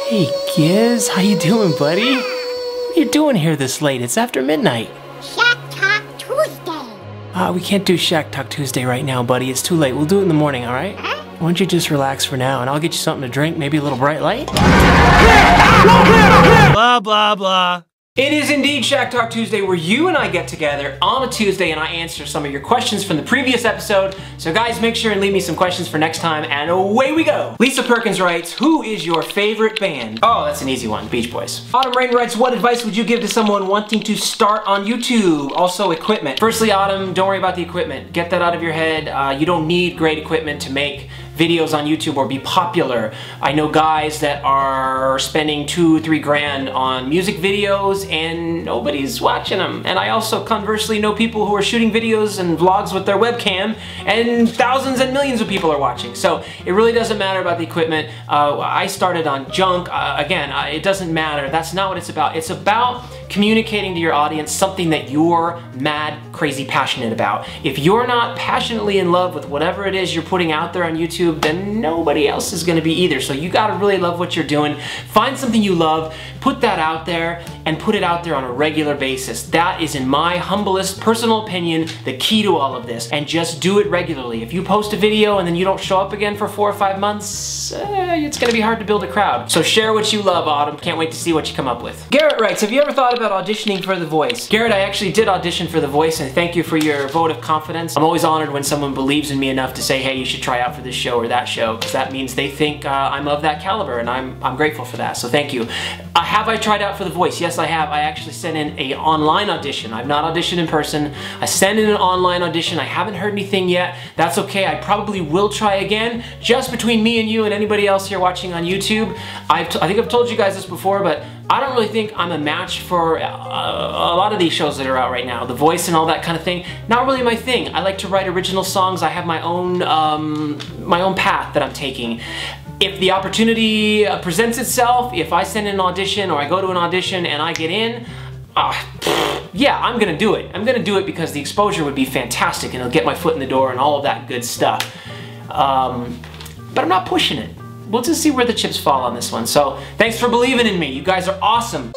Hey Giz, how you doing, buddy? What are you doing here this late? It's after midnight. Shack Talk Tuesday. We can't do Shack Talk Tuesday right now, buddy. It's too late. We'll do it in the morning, all right? Huh? Why don't you just relax for now, and I'll get you something to drink, maybe a little bright light? Blah, blah, blah. It is indeed Shack Talk Tuesday, where you and I get together on a Tuesday and I answer some of your questions from the previous episode. So guys, make sure and leave me some questions for next time, and away we go. Lisa Perkins writes, who is your favorite band? Oh, that's an easy one, Beach Boys. Autumn Rain writes, what advice would you give to someone wanting to start on YouTube? Also, equipment. Firstly, Autumn, don't worry about the equipment. Get that out of your head. You don't need great equipment to make videos on YouTube or be popular. I know guys that are spending $2-3 grand on music videos and nobody's watching them. And I also conversely know people who are shooting videos and vlogs with their webcam and thousands and millions of people are watching. So it really doesn't matter about the equipment. I started on junk. Again, it doesn't matter. That's not what it's about. It's about communicating to your audience something that you're mad, crazy passionate about. If you're not passionately in love with whatever it is you're putting out there on YouTube, then nobody else is gonna be either. So you gotta really love what you're doing. Find something you love, put that out there, and put it out there on a regular basis. That is, in my humblest personal opinion, the key to all of this. And just do it regularly. If you post a video and then you don't show up again for 4 or 5 months, it's gonna be hard to build a crowd. So share what you love, Autumn. Can't wait to see what you come up with. Garrett writes, have you ever thought about auditioning for The Voice? Garrett, I actually did audition for The Voice, and thank you for your vote of confidence. I'm always honored when someone believes in me enough to say, hey, you should try out for this show or that show, because that means they think I'm of that caliber, and I'm grateful for that, so thank you. Have I tried out for The Voice? Yes, I have. I actually sent in an online audition. I've not auditioned in person. I sent in an online audition. I haven't heard anything yet. That's okay. I probably will try again, just between me and you and anybody else here watching on YouTube. I think I've told you guys this before, but I don't really think I'm a match for a lot of these shows that are out right now. The Voice and all that kind of thing, not really my thing. I like to write original songs. I have my own path that I'm taking. If the opportunity presents itself, if I send in an audition or I go to an audition and I get in, yeah, I'm gonna do it. I'm gonna do it because the exposure would be fantastic and it'll get my foot in the door and all of that good stuff. But I'm not pushing it. We'll just see where the chips fall on this one. So thanks for believing in me. You guys are awesome.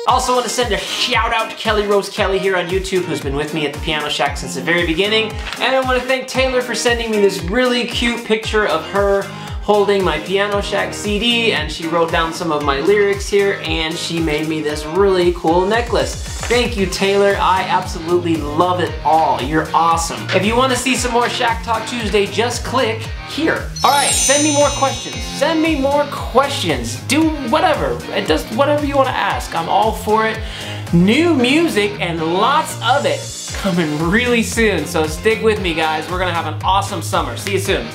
Also want to send a shout out to Kelly Rose Kelly here on YouTube, who's been with me at the Piano Shack since the very beginning. And I want to thank Taylor for sending me this really cute picture of her holding my Piano Shack CD, and she wrote down some of my lyrics here, and she made me this really cool necklace. Thank you, Taylor. I absolutely love it all. You're awesome. If you want to see some more Shack Talk Tuesday, just click here. All right, send me more questions. Send me more questions. Do whatever. It does whatever you want to ask. I'm all for it. New music and lots of it coming really soon. So stick with me, guys. We're gonna have an awesome summer. See you soon.